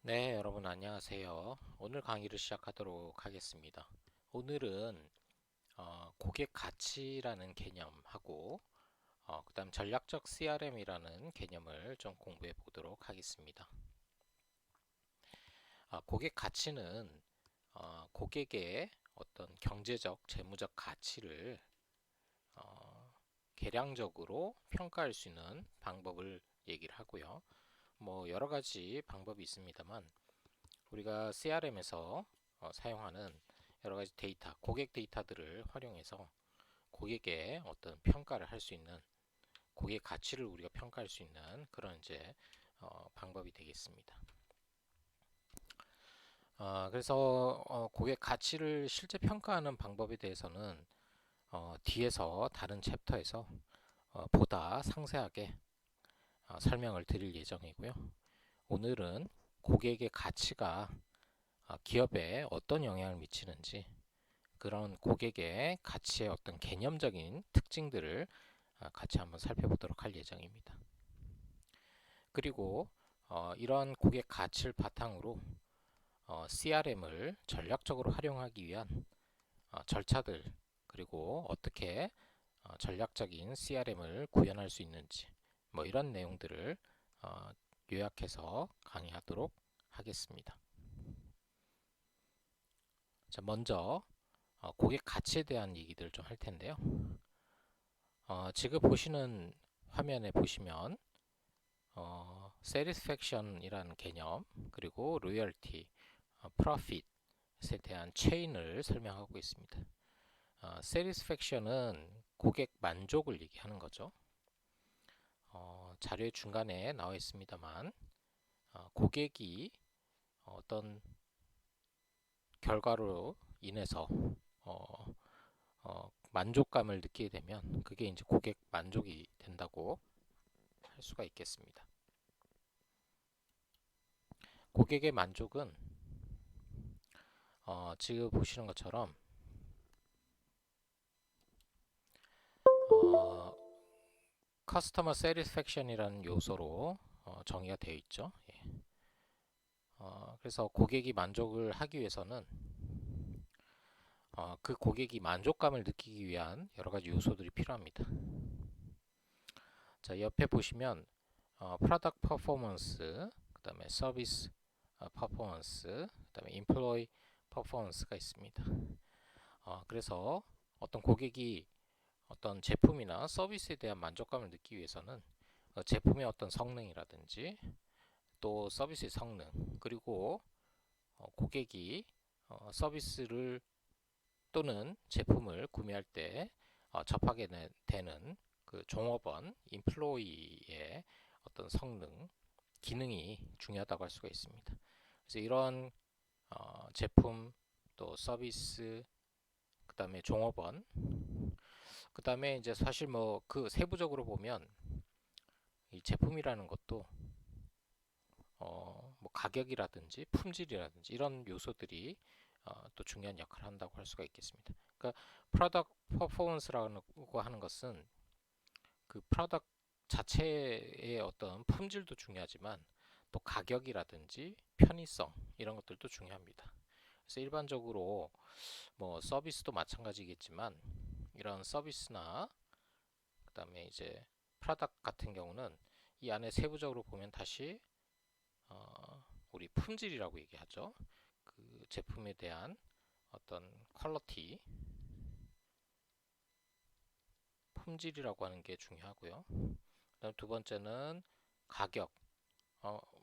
네, 여러분 안녕하세요. 오늘 강의를 시작하도록 하겠습니다. 오늘은 고객 가치라는 개념하고 그다음 전략적 CRM이라는 개념을 좀 공부해 보도록 하겠습니다. 고객 가치는 고객의 어떤 경제적, 재무적 가치를 계량적으로 평가할 수 있는 방법을 얘기를 하고요. 뭐 여러 가지 방법이 있습니다만 우리가 CRM에서 사용하는 여러 가지 데이터, 고객 데이터들을 활용해서 고객의 어떤 평가를 할 수 있는 고객 가치를 우리가 평가할 수 있는 그런 이제 방법이 되겠습니다. 그래서 고객 가치를 실제 평가하는 방법에 대해서는 뒤에서 다른 챕터에서 보다 상세하게 설명을 드릴 예정이고요. 오늘은 고객의 가치가 기업에 어떤 영향을 미치는지 그런 고객의 가치의 어떤 개념적인 특징들을 같이 한번 살펴보도록 할 예정입니다. 그리고 이런 고객 가치를 바탕으로 CRM을 전략적으로 활용하기 위한 절차들 그리고 어떻게 전략적인 CRM을 구현할 수 있는지 뭐 이런 내용들을 요약해서 강의하도록 하겠습니다. 자, 먼저 고객 가치에 대한 얘기들 좀 할 텐데요. 지금 보시는 화면에 보시면 satisfaction이라는 개념 그리고 loyalty, profit에 대한 체인을 설명하고 있습니다. satisfaction은 고객 만족을 얘기하는 거죠. 자료의 중간에 나와 있습니다만 고객이 어떤 결과로 인해서 만족감을 느끼게 되면 그게 이제 고객 만족이 된다고 할 수가 있겠습니다. 고객의 만족은 지금 보시는 것처럼 커스터머 세티스팩션이라는 요소로 정의가 되어 있죠. 예. 그래서 고객이 만족을 하기 위해서는 그 고객이 만족감을 느끼기 위한 여러 가지 요소들이 필요합니다. 자, 옆에 보시면 프로덕트 퍼포먼스, 그다음에 서비스 퍼포먼스, 그다음에 임플로이 퍼포먼스가 있습니다. 그래서 어떤 고객이 어떤 제품이나 서비스에 대한 만족감을 느끼기 위해서는 제품의 어떤 성능이라든지 또 서비스의 성능 그리고 고객이 서비스를 또는 제품을 구매할 때 접하게 되는 그 종업원, 인플로이의 어떤 성능, 기능이 중요하다고 할 수가 있습니다. 그래서 이런 제품 또 서비스 그 다음에 종업원 그 다음에 이제 사실 뭐 그 세부적으로 보면 이 제품이라는 것도 뭐 가격이라든지 품질이라든지 이런 요소들이 또 중요한 역할을 한다고 할 수가 있겠습니다. 그러니까 프로덕트 퍼포먼스라고 하는 것은 그 프로덕트 자체의 어떤 품질도 중요하지만 또 가격이라든지 편의성 이런 것들도 중요합니다. 그래서 일반적으로 뭐 서비스도 마찬가지겠지만 이런 서비스나 그다음에 이제 프로덕트 같은 경우는 이 안에 세부적으로 보면 다시 우리 품질이라고 얘기하죠. 그 제품에 대한 어떤 퀄리티, 품질이라고 하는 게 중요하고요. 그다음 두 번째는 가격.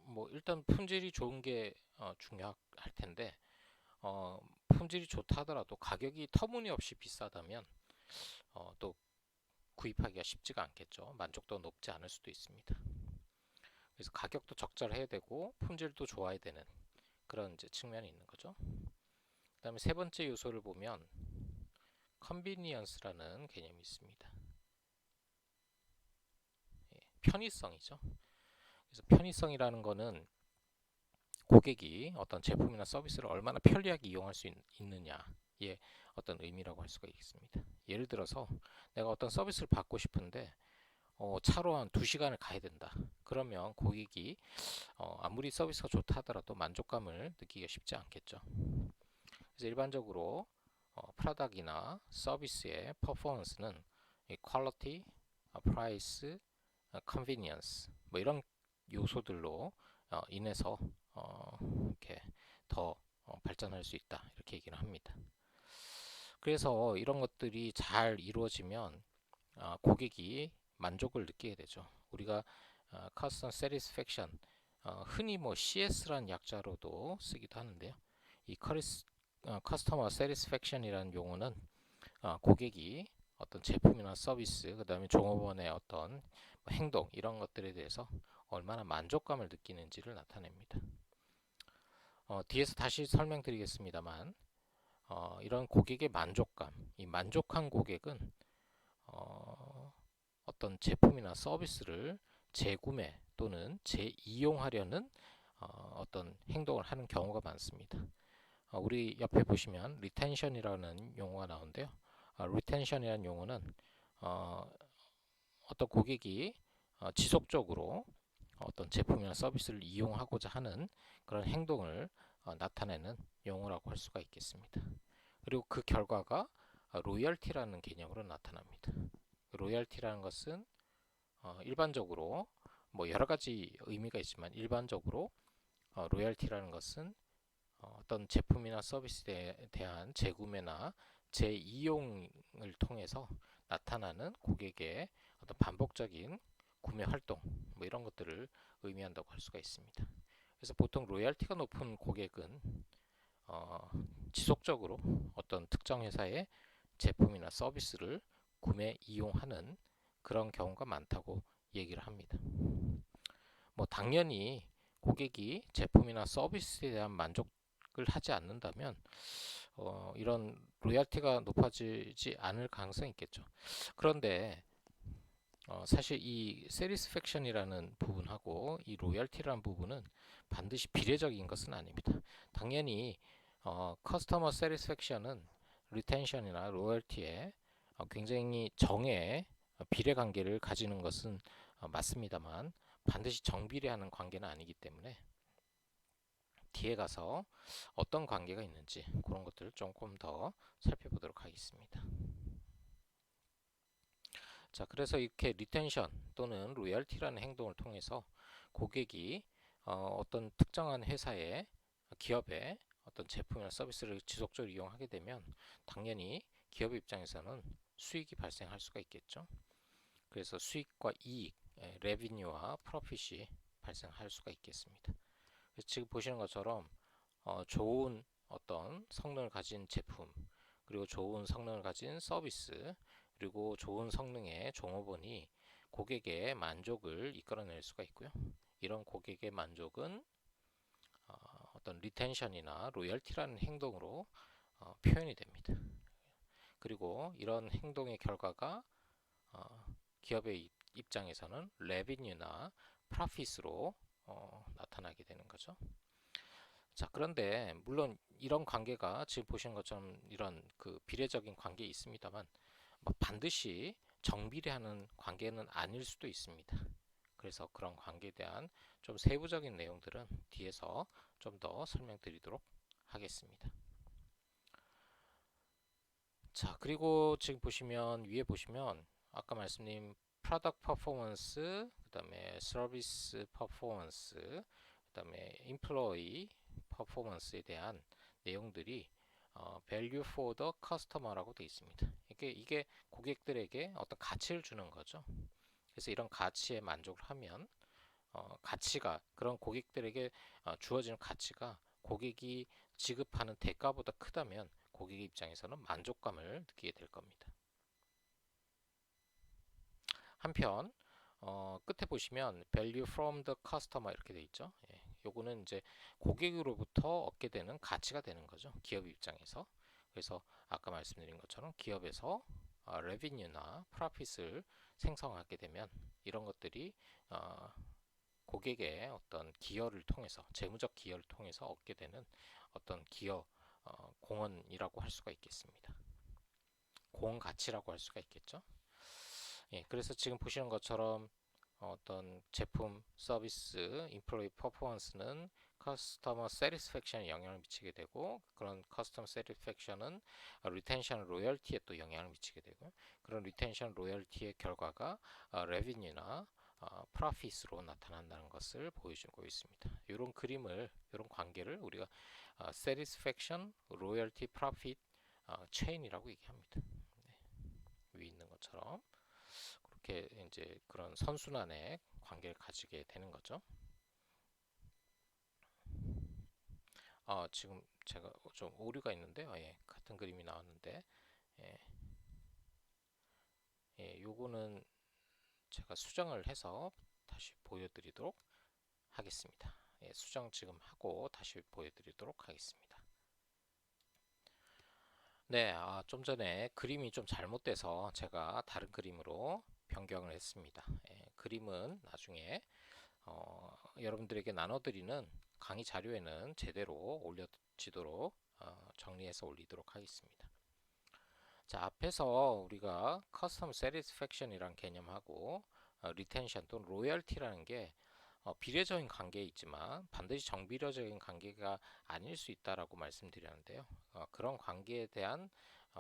뭐 일단 품질이 좋은 게 중요할 텐데 품질이 좋다 하더라도 가격이 터무니없이 비싸다면 또 구입하기가 쉽지가 않겠죠. 만족도가 높지 않을 수도 있습니다. 그래서 가격도 적절해야 되고 품질도 좋아야 되는 그런 이제 측면이 있는 거죠. 그다음에 세 번째 요소를 보면 컨비니언스라는 개념이 있습니다. 예, 편의성이죠. 그래서 편의성이라는 거는 고객이 어떤 제품이나 서비스를 얼마나 편리하게 이용할 수 있느냐의 어떤 의미라고 할 수가 있습니다. 예를 들어서 내가 어떤 서비스를 받고 싶은데 차로 한 2시간을 가야 된다. 그러면 고객이 아무리 서비스가 좋다 하더라도 만족감을 느끼기가 쉽지 않겠죠. 그래서 일반적으로 프로덕트나 서비스의 퍼포먼스는 이 퀄리티, 프라이스, 컨비니언스 뭐 이런 요소들로 인해서 이렇게 더 발전할 수 있다 이렇게 얘기를 합니다. 그래서 이런 것들이 잘 이루어지면 고객이 만족을 느끼게 되죠. 우리가 Customer Satisfaction, 흔히 뭐 CS라는 약자로도 쓰기도 하는데요. 이 Customer Satisfaction이라는 용어는 고객이 어떤 제품이나 서비스, 그 다음에 종업원의 어떤 뭐 행동 이런 것들에 대해서 얼마나 만족감을 느끼는지를 나타냅니다. 뒤에서 다시 설명드리겠습니다만 이런 고객의 만족감, 이 만족한 고객은 어떤 제품이나 서비스를 재구매 또는 재이용하려는 어떤 행동을 하는 경우가 많습니다. 우리 옆에 보시면 리텐션이라는 용어가 나오는데요. 리텐션이라는 용어는 어떤 고객이 지속적으로 어떤 제품이나 서비스를 이용하고자 하는 그런 행동을 나타내는 용어라고 할 수가 있겠습니다. 그리고 그 결과가 로열티라는 개념으로 나타납니다. 로열티라는 것은 일반적으로 뭐 여러 가지 의미가 있지만 일반적으로 로열티라는 것은 어떤 제품이나 서비스에 대한 재구매나 재이용을 통해서 나타나는 고객의 어떤 반복적인 구매 활동 뭐 이런 것들을 의미한다고 할 수가 있습니다. 그래서 보통 로열티가 높은 고객은 지속적으로 어떤 특정 회사의 제품이나 서비스를 구매 이용하는 그런 경우가 많다고 얘기를 합니다. 뭐 당연히 고객이 제품이나 서비스에 대한 만족을 하지 않는다면 이런 로열티가 높아지지 않을 가능성이 있겠죠. 그런데 사실 이 satisfaction이라는 부분하고 이 로열티라는 부분은 반드시 비례적인 것은 아닙니다. 당연히 customer satisfaction은 retention이나 로열티에 굉장히 정의 비례 관계를 가지는 것은 맞습니다만 반드시 정비례하는 관계는 아니기 때문에 뒤에 가서 어떤 관계가 있는지 그런 것들을 조금 더 살펴보도록 하겠습니다. 자, 그래서 이렇게 리텐션 또는 로열티라는 행동을 통해서 고객이 어떤 특정한 회사의 기업의 어떤 제품이나 서비스를 지속적으로 이용하게 되면 당연히 기업 입장에서는 수익이 발생할 수가 있겠죠. 그래서 수익과 이익, 레비뉴와 프로핏이 발생할 수가 있겠습니다. 그래서 지금 보시는 것처럼 좋은 어떤 성능을 가진 제품, 그리고 좋은 성능을 가진 서비스, 그리고 좋은 성능의 종업원이 고객의 만족을 이끌어낼 수가 있고요. 이런 고객의 만족은 어떤 리텐션이나 로열티라는 행동으로 표현이 됩니다. 그리고 이런 행동의 결과가 기업의 입장에서는 레비뉴나 프로핏으로 나타나게 되는 거죠. 자, 그런데 물론 이런 관계가 지금 보시는 것처럼 이런 그 비례적인 관계 있습니다만 뭐 반드시 정비례하는 관계는 아닐 수도 있습니다. 그래서 그런 관계에 대한 좀 세부적인 내용들은 뒤에서 좀 더 설명드리도록 하겠습니다. 자, 그리고 지금 보시면 위에 보시면 아까 말씀드린 프로덕트 퍼포먼스, 그다음에 서비스 퍼포먼스, 그다음에 임플로이 퍼포먼스에 대한 내용들이 value for the customer라고 되어 있습니다. 이게 고객들에게 어떤 가치를 주는 거죠. 그래서 이런 가치에 만족을 하면 가치가 그런 고객들에게 주어지는 가치가 고객이 지급하는 대가보다 크다면 고객 입장에서는 만족감을 느끼게 될 겁니다. 한편 끝에 보시면 value from the customer 이렇게 돼 있죠. 예, 요거는 이제 고객으로부터 얻게 되는 가치가 되는 거죠. 기업 입장에서. 그래서 아까 말씀드린 것처럼 기업에서 revenue나 profit을 생성하게 되면 이런 것들이 고객의 어떤 기여를 통해서 재무적 기여를 통해서 얻게 되는 어떤 기여 공헌이라고 할 수가 있겠습니다. 공헌 가치라고 할 수가 있겠죠. 예, 그래서 지금 보시는 것처럼 어떤 제품, 서비스, 인플로이 퍼포먼스는 커스터머 세티스팩션에 영향을 미치게 되고 그런 커스터머 세티스팩션은 리텐션 로열티에 또 영향을 미치게 되고 그런 리텐션 로열티의 결과가 레비뉴나 프로핏으로 나타난다는 것을 보여주고 있습니다. 이런 그림을, 이런 관계를 우리가 satisfaction, royalty, profit 체인이라고 얘기합니다. 네, 위에 있는 것처럼 그렇게 이제 그런 선순환의 관계를 가지게 되는 거죠. 지금 제가 좀 오류가 있는데요. 예, 같은 그림이 나왔는데, 예, 예, 요거는 제가 수정을 해서 다시 보여드리도록 하겠습니다. 예, 수정 지금 하고 다시 보여드리도록 하겠습니다. 네, 좀 전에 그림이 좀 잘못돼서 제가 다른 그림으로 변경을 했습니다. 예, 그림은 나중에 여러분들에게 나눠드리는 강의 자료에는 제대로 올려지도록 정리해서 올리도록 하겠습니다. 자, 앞에서 우리가 Customer Satisfaction이란 개념하고 Retention 또는 Loyalty라는 게 비례적인 관계에 있지만 반드시 정비례적인 관계가 아닐 수 있다라고 말씀드렸는데요. 그런 관계에 대한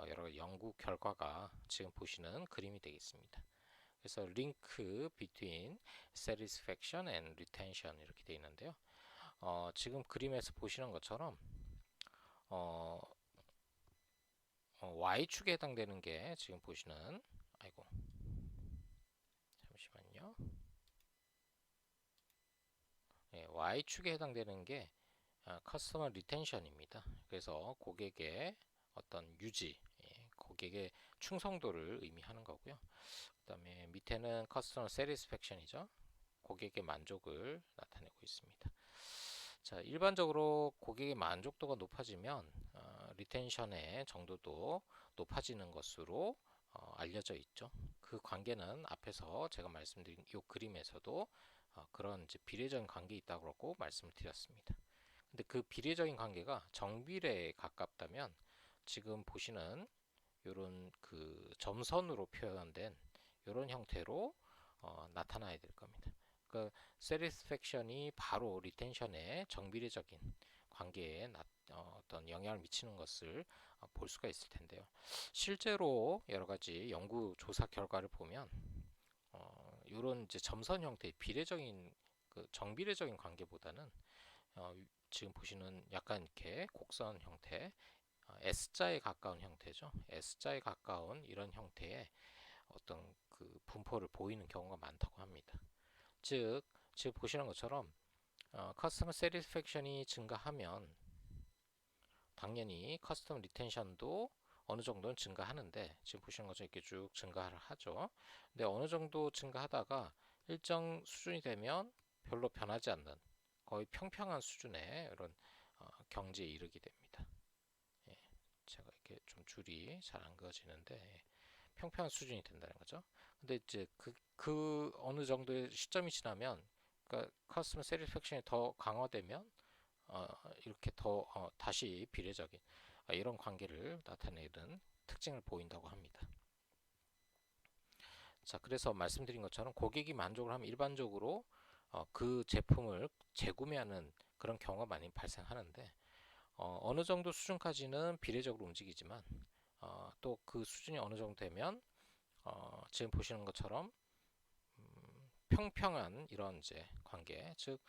여러 연구 결과가 지금 보시는 그림이 되겠습니다. 그래서 link between satisfaction and retention 이렇게 되어 있는데요. 지금 그림에서 보시는 것처럼 어, Y축에 해당되는 게 지금 보시는 아이고 잠시만요. 네, Y축에 해당되는 게 커스터머 리텐션입니다. 그래서 고객의 어떤 유지, 고객의 충성도를 의미하는 거고요. 그 다음에 밑에는 커스터머 세티스팩션이죠. 고객의 만족을 나타내고 있습니다. 자, 일반적으로 고객의 만족도가 높아지면 리텐션의 정도도 높아지는 것으로 알려져 있죠. 그 관계는 앞에서 제가 말씀드린 이 그림에서도 그런 이제 비례적인 관계 있다고 말씀을 드렸습니다. 근데 그 비례적인 관계가 정비례에 가깝다면 지금 보시는 이런 그 점선으로 표현된 이런 형태로 나타나야 될 겁니다. 그 satisfaction이 바로 리텐션의 정비례적인 관계에 어떤 영향을 미치는 것을 볼 수가 있을 텐데요. 실제로 여러 가지 연구 조사 결과를 보면 이런 이제 점선 형태의 비례적인 그 정비례적인 관계보다는 지금 보시는 약간 이렇게 곡선 형태, S자에 가까운 형태죠. S자에 가까운 이런 형태의 어떤 그 분포를 보이는 경우가 많다고 합니다. 즉, 지금 보시는 것처럼 커스터머 세티스팩션이 증가하면 당연히 커스터머 리텐션도 어느 정도는 증가하는데 지금 보시는 것처럼 이렇게 쭉 증가를 하죠. 근데 어느 정도 증가하다가 일정 수준이 되면 별로 변하지 않는 거의 평평한 수준의 이런 경지에 이르게 됩니다. 예, 제가 이렇게 좀 줄이 잘 안 그어지는데 평평한 수준이 된다는 거죠. 근데 이제 그 어느 정도의 시점이 지나면 그러니까 커스터머 세티스팩션이 더 강화되면 이렇게 더 다시 비례적인 이런 관계를 나타내는 특징을 보인다고 합니다. 자, 그래서 말씀드린 것처럼 고객이 만족을 하면 일반적으로 그 제품을 재구매하는 그런 경우가 많이 발생하는데 어느 정도 수준까지는 비례적으로 움직이지만 또 그 수준이 어느 정도 되면 지금 보시는 것처럼 평평한 이런 이제 관계, 즉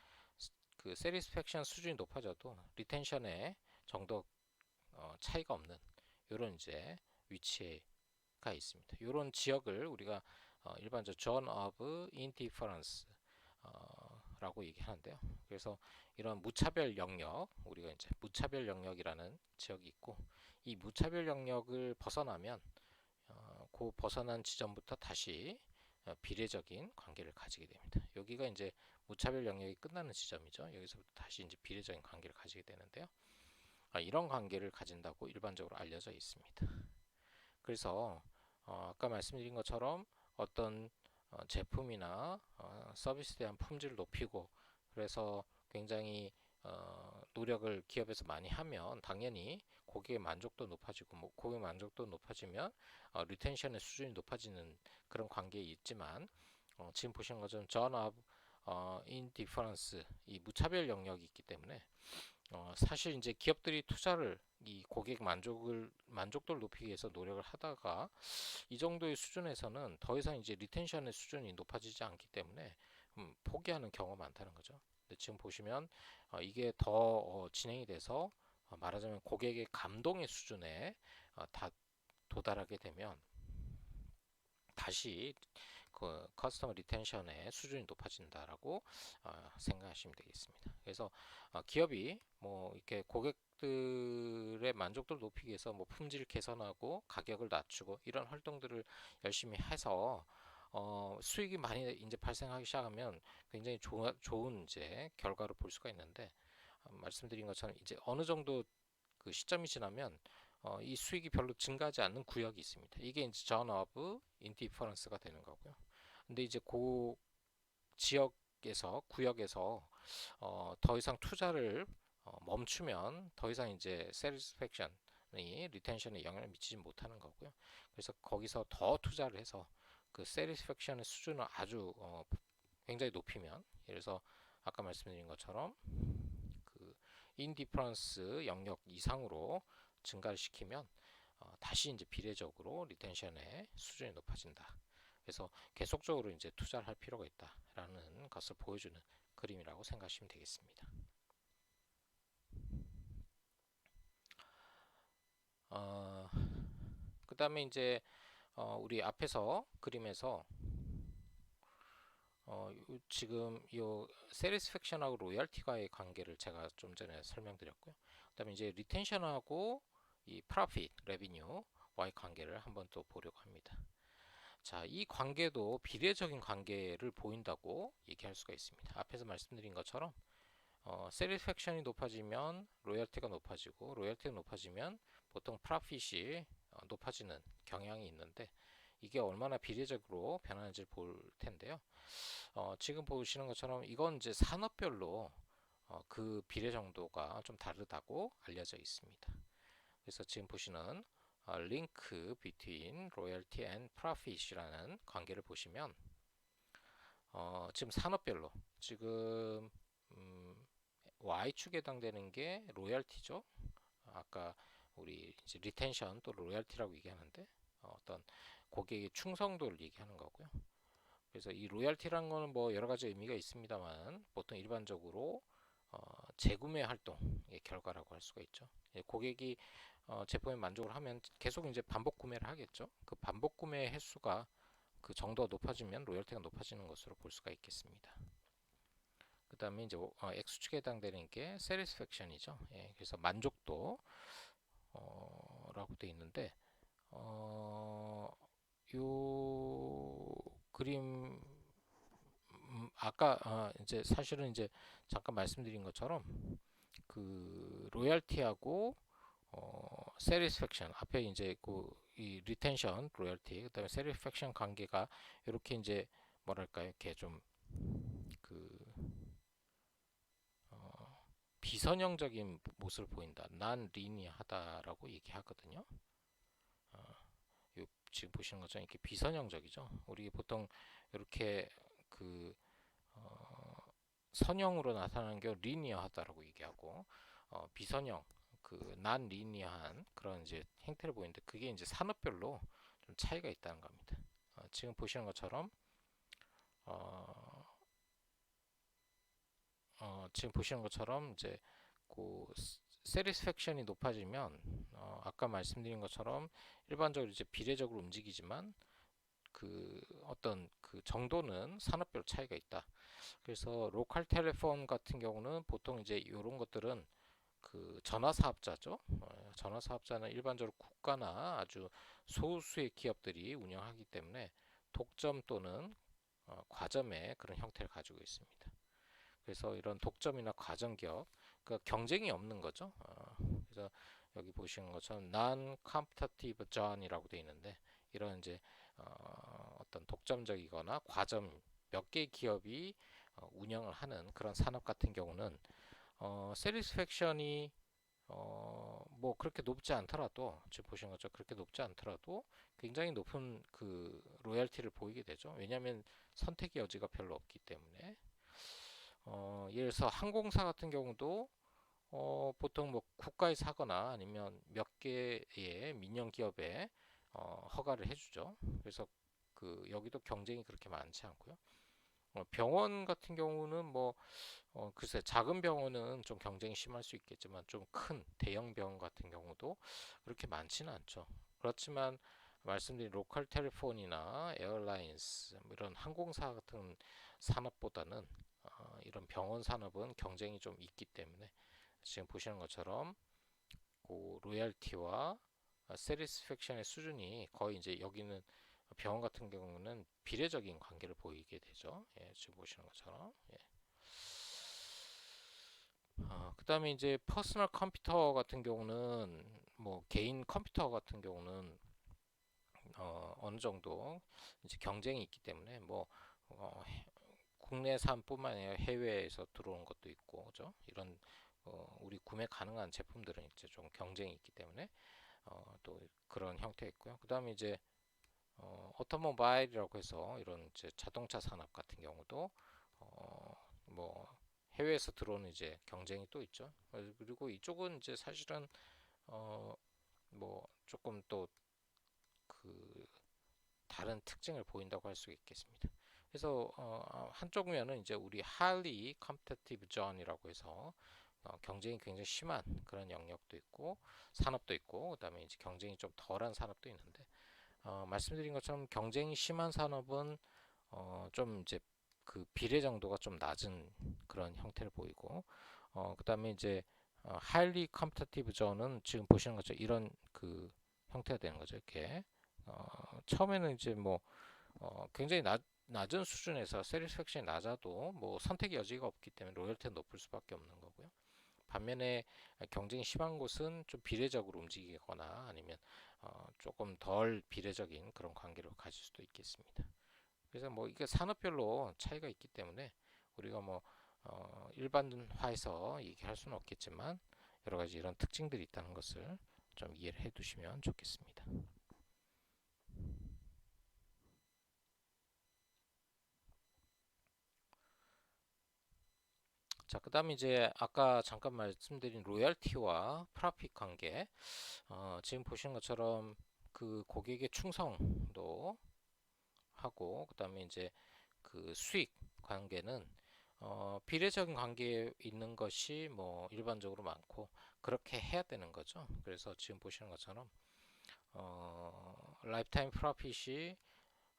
그 세티스팩션 수준이 높아져도 리텐션의 정도 차이가 없는 이런 이제 위치가 있습니다. 이런 지역을 우리가 일반적으로 Zone of Indifference 라고 얘기하는데요. 그래서 이런 무차별 영역, 우리가 이제 무차별 영역이라는 지역이 있고 이 무차별 영역을 벗어나면 그 벗어난 지점부터 다시 비례적인 관계를 가지게 됩니다. 여기가 이제 무차별 영역이 끝나는 지점이죠. 여기서부터 다시 이제 비례적인 관계를 가지게 되는데요. 이런 관계를 가진다고 일반적으로 알려져 있습니다. 그래서 아까 말씀드린 것처럼 어떤 제품이나 서비스에 대한 품질을 높이고 그래서 굉장히 노력을 기업에서 많이 하면 당연히 고객의 만족도 높아지고 뭐 고객 만족도 높아지면 리텐션의 수준이 높아지는 그런 관계에 있지만 지금 보시는 것처럼 Zone of Indifference 이 무차별 영역이 있기 때문에 사실 이제 기업들이 투자를 이 고객 만족도를 높이기 위해서 노력을 하다가 이 정도의 수준에서는 더 이상 이제 리텐션의 수준이 높아지지 않기 때문에 포기하는 경우가 많다는 거죠. 근데 지금 보시면 이게 더 진행이 돼서 말하자면 고객의 감동의 수준에 다 도달하게 되면 다시 그 커스터머 리텐션의 수준이 높아진다라고 생각하시면 되겠습니다. 그래서 기업이 뭐 이렇게 고객들의 만족도를 높이기 위해서 뭐 품질 개선하고 가격을 낮추고 이런 활동들을 열심히 해서 수익이 많이 이제 발생하기 시작하면 굉장히 좋은 이제 결과를 볼 수가 있는데 말씀드린 것처럼 이제 어느 정도 그 시점이 지나면 이 수익이 별로 증가하지 않는 구역이 있습니다. 이게 이제 zone of indifference가 되는 거고요. 근데 이제 그 지역에서 구역에서 더 이상 투자를 멈추면 더 이상 이제 satisfaction이 리텐션에 영향을 미치지 못하는 거고요. 그래서 거기서 더 투자를 해서 그 satisfaction의 수준을 아주 굉장히 높이면 예를 들어서 아까 말씀드린 것처럼 그 인디퍼런스 영역 이상으로 증가를 시키면 다시 이제 비례적으로 리텐션의 수준이 높아진다. 그래서 계속적으로 이제 투자를 할 필요가 있다라는 것을 보여주는 그림이라고 생각하시면 되겠습니다. 그 다음에 이제 우리 앞에서 그림에서 지금 이 satisfaction하고 로열티가의 관계를 제가 좀 전에 설명드렸고요. 그다음에 이제 리텐션하고 이 profit, revenue와의 관계를 한번 또 보려고 합니다. 자, 이 관계도 비례적인 관계를 보인다고 얘기할 수가 있습니다. 앞에서 말씀드린 것처럼 satisfaction이 높아지면 로열티가 높아지고 로열티가 높아지면 보통 profit이 높아지는 경향이 있는데 이게 얼마나 비례적으로 변하는지를 볼 텐데요. 지금 보시는 것처럼 이건 이제 산업별로 그 비례 정도가 좀 다르다고 알려져 있습니다. 그래서 지금 보시는 link between royalty and profit이라는 관계를 보시면 지금 산업별로 지금 Y축에 해당되는 게 로열티죠. 아까 우리 이제 리텐션 또 로열티라고 얘기하는데 어떤 고객의 충성도를 얘기하는 거고요. 그래서 이 로열티라는 거는 뭐 여러 가지 의미가 있습니다만 보통 일반적으로 재구매 활동의 결과라고 할 수가 있죠. 고객이 제품에 만족을 하면 계속 이제 반복 구매를 하겠죠. 그 반복 구매 횟수가 그 정도가 높아지면 로열티가 높아지는 것으로 볼 수가 있겠습니다. 그 다음에 이제 X축에 해당되는 게 satisfaction이죠. 예, 그래서 만족도 라고 되어 있는데 요 그림 아까 이제 사실은 이제 잠깐 말씀드린 것처럼 그 로열티하고 satisfaction 앞에 이제 이 retention, 로열티 그다음에 satisfaction 관계가 이렇게 이제 뭐랄까요 이렇게 좀 그 비선형적인 모습을 보인다, 난 리니하다라고 얘기하거든요. 지금 보시는 것처럼 이렇게 비선형적이죠. 우리 보통 이렇게 그 선형으로 나타나는 게 리니어하다라고 얘기하고 비선형 그 난 리니어한 그런 이제 행태를 보이는데 그게 이제 산업별로 좀 차이가 있다는 겁니다. 지금 보시는 것처럼 지금 보시는 것처럼 이제 그 satisfaction이 높아지면 아까 말씀드린 것처럼 일반적으로 이제 비례적으로 움직이지만 그 어떤 그 정도는 산업별 차이가 있다. 그래서 로컬 텔레폰 같은 경우는 보통 이제 이런 것들은 그 전화 사업자죠. 전화 사업자는 일반적으로 국가나 아주 소수의 기업들이 운영하기 때문에 독점 또는 과점의 그런 형태를 가지고 있습니다. 그래서 이런 독점이나 과점 기업, 그러니까 경쟁이 없는 거죠. 그래서 여기 보시는 것처럼 non-competitive zone이라고 되어 있는데 이런 이제 어떤 독점적이거나 과점 몇 개의 기업이 운영을 하는 그런 산업 같은 경우는 satisfaction이 뭐 그렇게 높지 않더라도 지금 보시는 것처럼 그렇게 높지 않더라도 굉장히 높은 그 로열티를 보이게 되죠. 왜냐하면 선택의 여지가 별로 없기 때문에. 예를 들어서 항공사 같은 경우도 보통 뭐 국가에서 하거나 아니면 몇 개의 민영 기업에 허가를 해주죠. 그래서 그 여기도 경쟁이 그렇게 많지 않고요. 병원 같은 경우는 뭐 글쎄 작은 병원은 좀 경쟁이 심할 수 있겠지만 좀 큰 대형 병원 같은 경우도 그렇게 많지는 않죠. 그렇지만 말씀드린 로컬 텔레폰이나 에어라인스 뭐 이런 항공사 같은 산업보다는 이런 병원 산업은 경쟁이 좀 있기 때문에 지금 보시는 것처럼 그 로열티와 세리스팩션의 수준이 거의 이제 여기는 병원 같은 경우는 비례적인 관계를 보이게 되죠. 예, 지금 보시는 것처럼. 예. 그다음에 이제 퍼스널 컴퓨터 같은 경우는 뭐 개인 컴퓨터 같은 경우는 어느 정도 이제 경쟁이 있기 때문에 뭐 국내산뿐만 아니라 해외에서 들어온 것도 있고, 그죠? 이런 우리 구매 가능한 제품들은 이제 좀 경쟁이 있기 때문에 또 그런 형태 있고요. 그다음에 이제 오토모바일이라고 해서 이런 이제 자동차 산업 같은 경우도 뭐 해외에서 들어오는 이제 경쟁이 또 있죠. 그리고 이쪽은 이제 사실은 뭐 조금 또 그 다른 특징을 보인다고 할 수 있겠습니다. 그래서 한쪽 면은 이제 우리 highly competitive zone이라고 해서 경쟁이 굉장히 심한 그런 영역도 있고 산업도 있고 그다음에 이제 경쟁이 좀 덜한 산업도 있는데 말씀드린 것처럼 경쟁이 심한 산업은 좀 이제 그 비례 정도가 좀 낮은 그런 형태를 보이고 그다음에 이제 highly competitive zone은 지금 보시는 것처럼 이런 그 형태가 되는 거죠. 이렇게 처음에는 이제 뭐 굉장히 낮은 수준에서 세리스팩션이 낮아도 뭐 선택의 여지가 없기 때문에 로열티가 높을 수밖에 없는 거고요. 반면에 경쟁이 심한 곳은 좀 비례적으로 움직이거나 아니면 조금 덜 비례적인 그런 관계를 가질 수도 있겠습니다. 그래서 뭐 이게 산업별로 차이가 있기 때문에 우리가 뭐 일반화해서 얘기할 수는 없겠지만 여러 가지 이런 특징들이 있다는 것을 좀 이해를 해 두시면 좋겠습니다. 자, 그 다음에 이제 아까 잠깐 말씀드린 로열티와 프라핏 관계, 지금 보시는 것처럼 그 고객의 충성도 하고, 그 다음에 이제 그 수익 관계는 비례적인 관계에 있는 것이 뭐 일반적으로 많고, 그렇게 해야 되는 거죠. 그래서 지금 보시는 것처럼, 라이프타임 프라핏이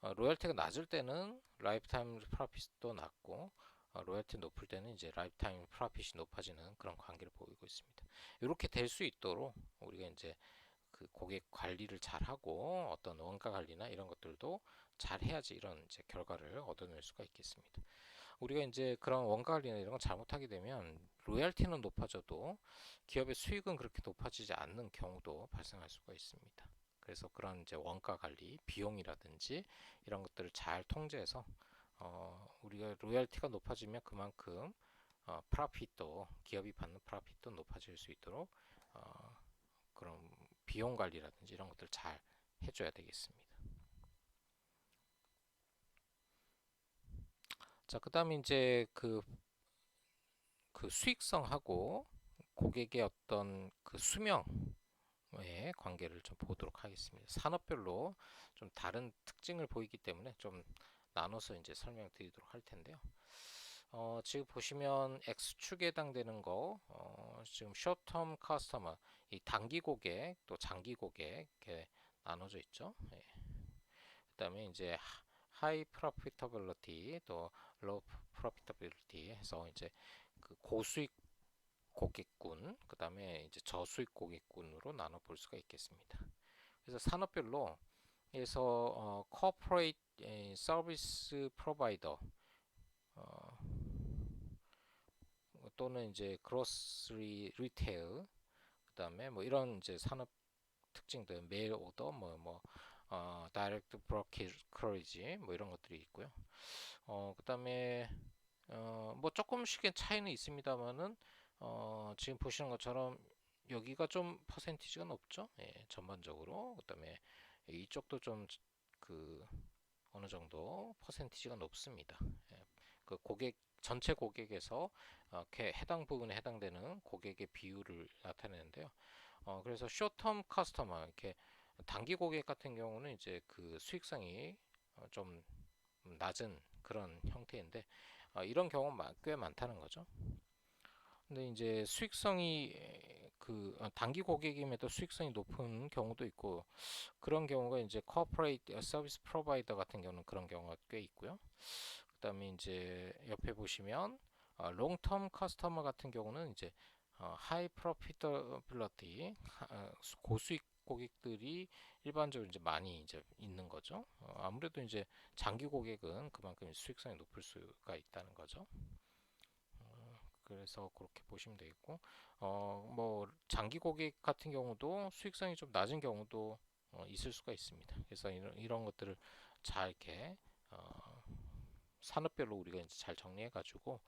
로열티가 낮을 때는 라이프타임 프라핏도 낮고 로열티 높을 때는 이제 라이프타임 프라핏이 높아지는 그런 관계를 보이고 있습니다. 이렇게 될 수 있도록 우리가 이제 그 고객 관리를 잘 하고 어떤 원가 관리나 이런 것들도 잘 해야지 이런 이제 결과를 얻어낼 수가 있겠습니다. 우리가 이제 그런 원가 관리나 이런 걸 잘못하게 되면 로열티는 높아져도 기업의 수익은 그렇게 높아지지 않는 경우도 발생할 수가 있습니다. 그래서 그런 이제 원가 관리, 비용이라든지 이런 것들을 잘 통제해서 우리가 로열티가 높아지면 그만큼 프라핏도 기업이 받는 프라핏도 높아질 수 있도록 그런 비용 관리라든지 이런 것들을 잘 해줘야 되겠습니다. 자, 그다음에 이제 그 수익성하고 고객의 어떤 그 수명의 관계를 좀 보도록 하겠습니다. 산업별로 좀 다른 특징을 보이기 때문에 좀 나눠서 이제 설명드리도록 할 텐데요. 지금 보시면 X축에 해당되는 거, 지금 short-term customer, 이 단기 고객, 또 장기 고객 이렇게 나눠져 있죠. 예. 그다음에 이제 high profitability, 또 low profitability 해서 이제 그 고수익 고객군, 그다음에 이제 저수익 고객군으로 나눠 볼 수가 있겠습니다. 그래서 산업별로 해서 corporate service provider 또는 이제 grocery retail 그다음에 뭐 이런 이제 산업 특징들 메일 오더 다이렉트 브로커리지 뭐 이런 것들이 있고요. 그다음에 뭐 조금씩의 차이는 있습니다만은 지금 보시는 것처럼 여기가 좀 퍼센티지가 높죠. 예, 전반적으로. 그다음에 이쪽도 좀 그 어느 정도 퍼센티지가 높습니다. 예, 그 고객 전체 고객에서 해당 부분에 해당되는 고객의 비율을 나타내는데요. 그래서 쇼텀 커스터머 이렇게 단기 고객 같은 경우는 이제 그 수익성이 좀 낮은 그런 형태인데 이런 경우가 꽤 많다는 거죠. 근데 이제 수익성이 단기 고객임에도 수익성이 높은 경우도 있고 그런 경우가 이제 corporate 서비스 프로바이더 같은 경우는 그런 경우가 꽤 있고요. 그다음에 이제 옆에 보시면 롱텀 커스터머 같은 경우는 이제 하이 프로피터빌리티 고수익 고객들이 일반적으로 이제 많이 이제 있는 거죠. 아무래도 이제 장기 고객은 그만큼 수익성이 높을 수가 있다는 거죠. 그래서 그렇게 보시면 되겠고, 뭐 장기 고객 같은 경우도 수익성이 좀 낮은 경우도 있을 수가 있습니다. 그래서 이런 것들을 잘 이렇게 산업별로 우리가 이제 잘 정리해가지고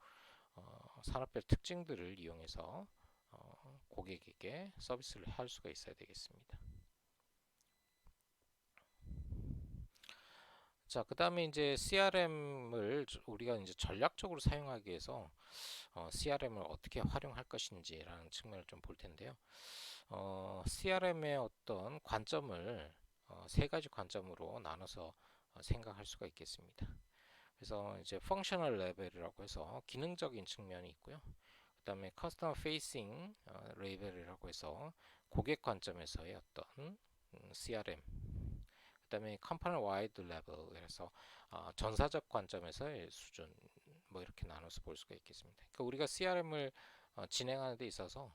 산업별 특징들을 이용해서 고객에게 서비스를 할 수가 있어야 되겠습니다. 자, 그 다음에 이제 CRM을 우리가 이제 전략적으로 사용하기 위해서 CRM을 어떻게 활용할 것인지라는 측면을 좀 볼 텐데요. CRM의 어떤 관점을 세 가지 관점으로 나눠서 생각할 수가 있겠습니다. 그래서 이제 펑셔널 레벨이라고 해서 기능적인 측면이 있고요. 그다음에 커스터머 페이싱 레벨이라고 해서 고객 관점에서의 어떤 CRM. 그다음에 컴퍼니 와이드 레벨에서 전사적 관점에서의 수준 뭐 이렇게 나눠서 볼 수가 있겠습니다. 그러니까 우리가 CRM을 진행하는 데 있어서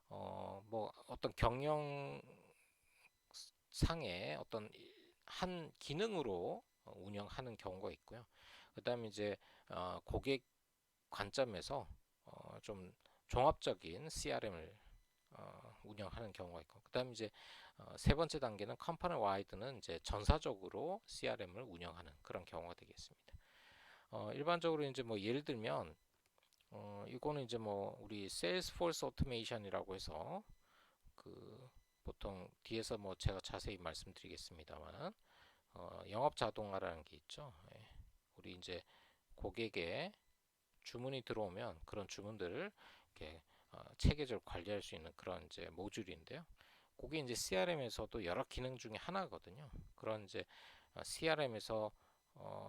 뭐 어떤 경영 상의 어떤 한 기능으로 운영하는 경우가 있고요. 그다음에 이제 고객 관점에서 좀 종합적인 CRM을 운영하는 경우가 있고, 그다음에 이제 세 번째 단계는 컴퍼니 와이드는 이제 전사적으로 CRM을 운영하는 그런 경우가 되겠습니다. 일반적으로 이제 뭐 예를 들면 이거는 이제 뭐 우리 세일스포스 오토메이션이라고 해서 그 보통 뒤에서 뭐 제가 자세히 말씀드리겠습니다만 영업 자동화라는 게 있죠. 예. 우리 이제 고객의 주문이 들어오면 그런 주문들을 이렇게 체계적으로 관리할 수 있는 그런 이제 모듈인데요. 그게 이제 CRM에서도 여러 기능 중에 하나거든요. 그런 이제 CRM에서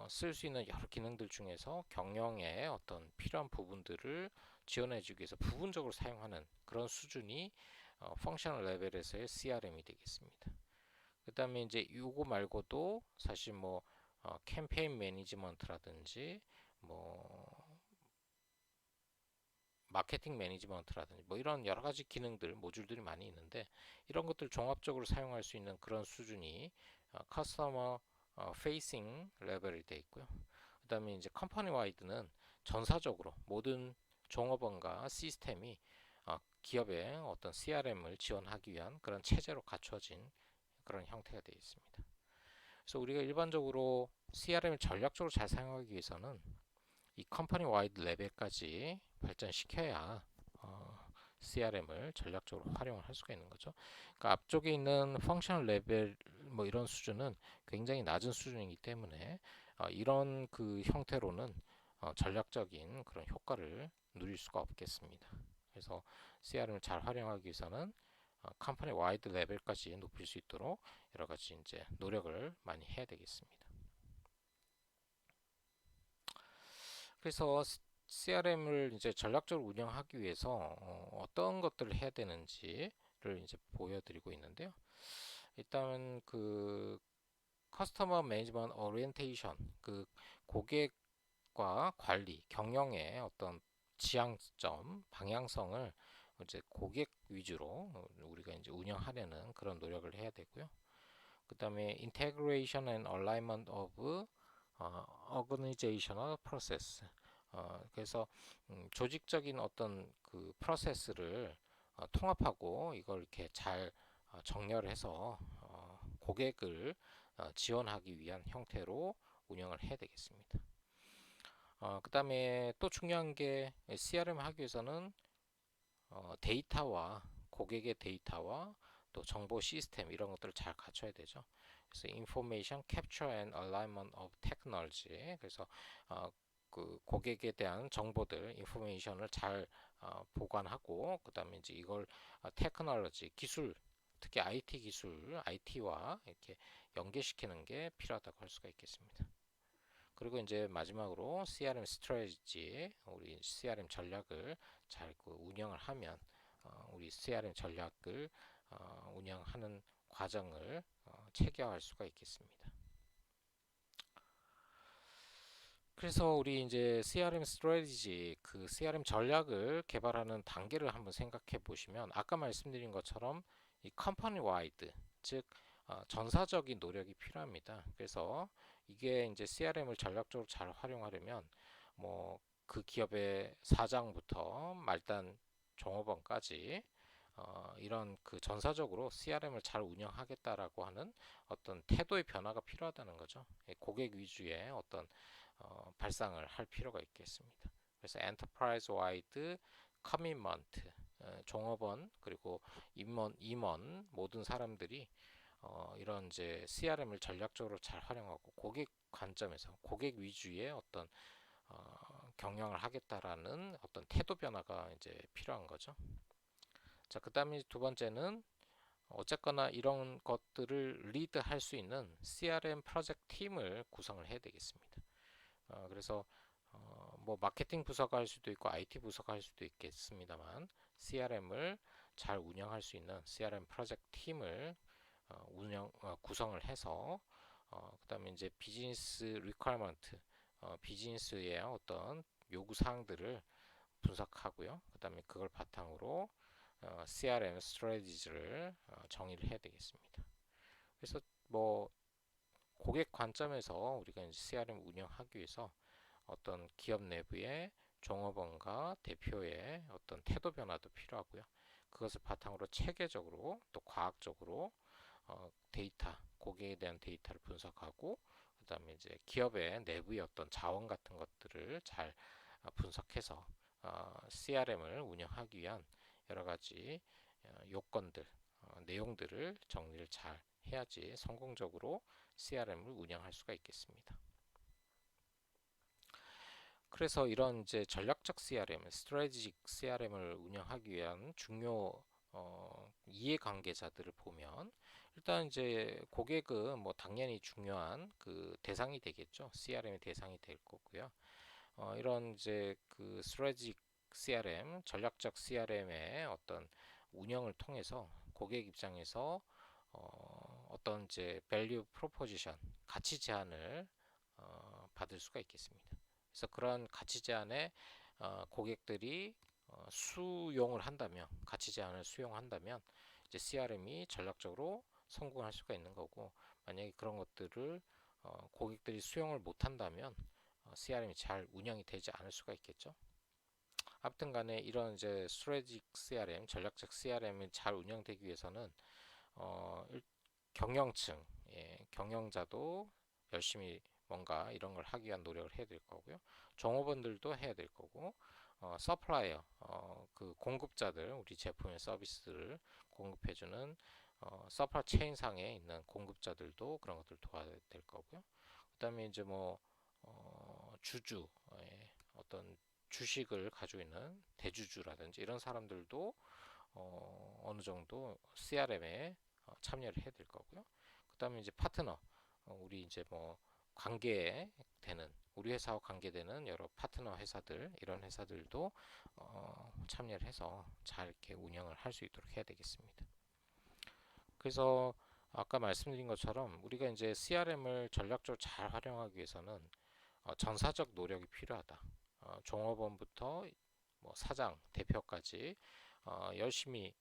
쓸 수 있는 여러 기능들 중에서 경영의 어떤 필요한 부분들을 지원해주기 위해서 부분적으로 사용하는 그런 수준이 펑셔널 레벨에서의 CRM이 되겠습니다. 그 다음에 이제 이거 말고도 사실 뭐 캠페인 매니지먼트라든지 뭐 마케팅 매니지먼트라든지 뭐 이런 여러 가지 기능들, 모듈들이 많이 있는데 이런 것들 종합적으로 사용할 수 있는 그런 수준이 커스터머 페이싱 레벨이 되어 있고요. 그다음에 이제 컴퍼니 와이드는 전사적으로 모든 종업원과 시스템이 기업의 어떤 CRM을 지원하기 위한 그런 체제로 갖춰진 그런 형태가 되어 있습니다. 그래서 우리가 일반적으로 CRM을 전략적으로 잘 사용하기 위해서는 이 컴퍼니 와이드 레벨까지 발전시켜야 CRM을 전략적으로 활용을 할 수가 있는 거죠. 그러니까 앞쪽에 있는 펑셔널 레벨 뭐 이런 수준은 굉장히 낮은 수준이기 때문에 이런 그 형태로는 전략적인 그런 효과를 누릴 수가 없겠습니다. 그래서 CRM을 잘 활용하기 위해서는 컴퍼니 와이드 레벨까지 높일 수 있도록 여러 가지 이제 노력을 많이 해야 되겠습니다. 그래서 CRM을 이제 전략적으로 운영하기 위해서 어떤 것들을 해야 되는지를 이제 보여드리고 있는데요. 일단 그 커스터머 매니지먼트 오리엔테이션, 그 고객과 관리, 경영의 어떤 지향점, 방향성을 이제 고객 위주로 우리가 이제 운영하려는 그런 노력을 해야 되고요. 그 다음에 integration and alignment of organizational process. 그래서 조직적인 어떤 그 프로세스를 통합하고 이걸 이렇게 잘 정렬해서 고객을 지원하기 위한 형태로 운영을 해야 되겠습니다. 그 다음에 또 중요한 게 CRM 하기 위해서는 데이터와 고객의 데이터와 또 정보 시스템 이런 것들을 잘 갖춰야 되죠. 그래서 Information Capture and Alignment of Technology. 그래서 그 고객에 대한 정보들, 인포메이션을 잘 보관하고, 그 다음에 이제 이걸 테크놀로지, 기술, 특히 IT 기술, IT와 이렇게 연계시키는 게 필요하다고 할 수가 있겠습니다. 그리고 이제 마지막으로 CRM 스트래티지, 우리 CRM 전략을 잘 운영을 하면 우리 CRM 전략을 운영하는 과정을 체계화할 수가 있겠습니다. 그래서 우리 이제 CRM 스트래티지, 그 CRM 전략을 개발하는 단계를 한번 생각해 보시면 아까 말씀드린 것처럼 이 컴퍼니 와이드, 즉 전사적인 노력이 필요합니다. 그래서 이게 이제 CRM을 전략적으로 잘 활용하려면 뭐 그 기업의 사장부터 말단 종업원까지 이런 그 전사적으로 CRM을 잘 운영하겠다라고 하는 어떤 태도의 변화가 필요하다는 거죠. 고객 위주의 어떤 발상을 할 필요가 있겠습니다. 그래서 엔터프라이즈 와이드 커미먼트, 종업원 그리고 임원 모든 사람들이 이런 이제 CRM을 전략적으로 잘 활용하고 고객 관점에서 고객 위주의 어떤 경영을 하겠다라는 어떤 태도 변화가 이제 필요한 거죠. 자, 그다음에 두 번째는 어쨌거나 이런 것들을 리드할 수 있는 CRM 프로젝트 팀을 구성을 해야 되겠습니다. 그래서 뭐 마케팅 부서가 할 수도 있고 IT 부서가 할 수도 있겠습니다만 CRM을 잘 운영할 수 있는 CRM 프로젝트 팀을 구성을 해서 그다음에 이제 비즈니스 리퀘어먼트, 비즈니스의 어떤 요구 사항들을 분석하고요. 그다음에 그걸 바탕으로 CRM 스트래티지를 정의를 해야 되겠습니다. 그래서 뭐 고객 관점에서 우리가 이제 CRM 운영하기 위해서 어떤 기업 내부의 종업원과 대표의 어떤 태도 변화도 필요하고요. 그것을 바탕으로 체계적으로 또 과학적으로 데이터, 고객에 대한 데이터를 분석하고 그다음에 이제 기업의 내부의 어떤 자원 같은 것들을 잘 분석해서 CRM을 운영하기 위한 여러 가지 요건들, 내용들을 정리를 잘 해야지 성공적으로 CRM을 운영할 수가 있겠습니다. 그래서 이런 이제 전략적 CRM, 스트래티직 CRM을 운영하기 위한 중요 이해관계자들을 보면 일단 이제 고객은 뭐 당연히 중요한 그 대상이 되겠죠. CRM의 대상이 될 거고요. 이런 이제 그 스트래티직 CRM, 전략적 CRM의 어떤 운영을 통해서 고객 입장에서 어떤 이제 밸류 프로포지션, 가치 제안을 받을 수가 있겠습니다. 그래서 그런 가치 제안에 고객들이 수용을 한다면, 가치 제안을 수용한다면 이제 CRM이 전략적으로 성공할 수가 있는 거고, 만약에 그런 것들을 고객들이 수용을 못한다면 CRM이 잘 운영이 되지 않을 수가 있겠죠. 아무튼 간에 이런 이제 스트래티직 CRM, 전략적 CRM이 잘 운영되기 위해서는 경영층, 경영자도 열심히 뭔가 이런 걸 하기 위한 노력을 해야 될 거고요. 종업원들도 해야 될 거고, 서플라이어, 그 공급자들, 우리 제품의 서비스를 공급해주는 서플라이 체인 상에 있는 공급자들도 그런 것들 도와야 될 거고요. 그다음에 이제 뭐 주주, 어떤 주식을 가지고 있는 대주주라든지 이런 사람들도 어느 정도 CRM에 참여를 해야 될 거고요. 그다음에 이제 파트너, 우리 이제 뭐 관계에 되는 우리 회사와 관계되는 여러 파트너 회사들 이런 회사들도 참여를 해서 잘 이렇게 운영을 할 수 있도록 해야 되겠습니다. 그래서 아까 말씀드린 것처럼 우리가 이제 CRM을 전략적으로 잘 활용하기 위해서는 전사적 노력이 필요하다. 종업원부터 뭐 사장, 대표까지 열심히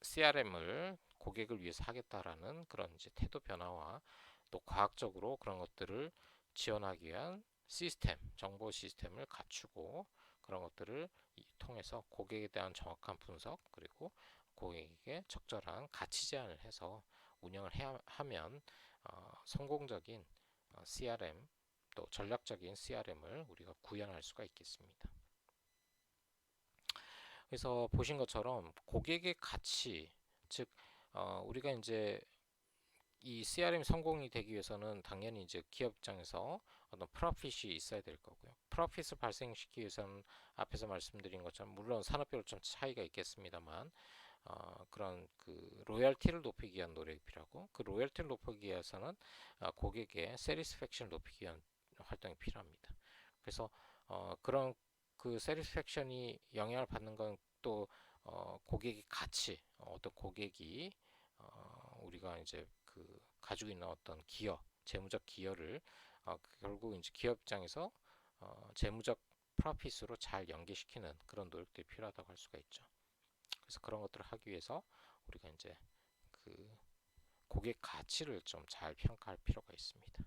CRM을 고객을 위해서 하겠다라는 그런 이제 태도 변화와 또 과학적으로 그런 것들을 지원하기 위한 시스템, 정보 시스템을 갖추고 그런 것들을 통해서 고객에 대한 정확한 분석 그리고 고객에게 적절한 가치 제안을 해서 운영을 해야 하면 성공적인 CRM 또 전략적인 CRM을 우리가 구현할 수가 있겠습니다. 그래서 보신 것처럼 고객의 가치, 즉 우리가 이제 이 CRM 성공이 되기 위해서는 당연히 이제 기업 입장에서 어떤 프로핏이 있어야 될 거고요. 프로핏을 발생시키기 위해서는 앞에서 말씀드린 것처럼 물론 산업별로 좀 차이가 있겠습니다만 그런 그 로열티를 높이기 위한 노력이 필요하고 그 로열티를 높이기 위해서는 고객의 세리스팩션을 높이기 위한 활동이 필요합니다. 그래서 그런 그 세리스팩션이 영향을 받는 건 또 고객의 가치, 어떤 고객이 우리가 이제 그 가지고 있는 어떤 기여, 재무적 기여를 결국 이제 기업 입장에서 재무적 프로핏으로 잘 연계시키는 그런 노력들이 필요하다고 할 수가 있죠. 그래서 그런 것들을 하기 위해서 우리가 이제 그 고객 가치를 좀 잘 평가할 필요가 있습니다.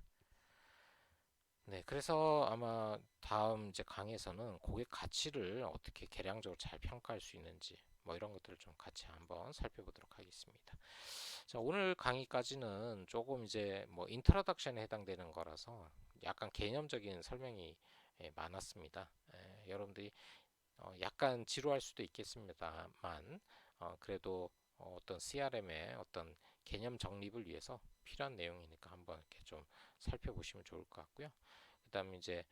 네, 그래서 아마 다음 이제 강의에서는 고객 가치를 어떻게 계량적으로 잘 평가할 수 있는지 뭐 이런 것들을 좀 같이 한번 살펴보도록 하겠습니다. 자, 오늘 강의까지는 조금 이제 뭐 인트로덕션에 해당되는 거라서 약간 개념적인 설명이 많았습니다. 여러분들이 약간 지루할 수도 있겠습니다만 그래도 어떤 CRM의 어떤 개념 정립을 위해서 필요한 내용이니까 한번 이렇게 좀 살펴보시면 좋을 것 같고요. 그다음에 이제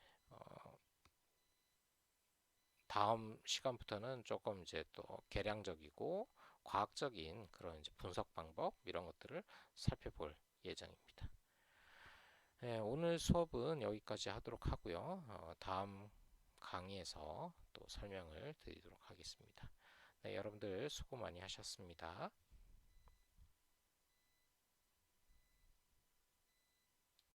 다음 시간부터는 조금 이제 또 계량적이고 과학적인 그런 이제 분석 방법 이런 것들을 살펴볼 예정입니다. 네, 오늘 수업은 여기까지 하도록 하고요. 다음 강의에서 또 설명을 드리도록 하겠습니다. 네, 여러분들 수고 많이 하셨습니다.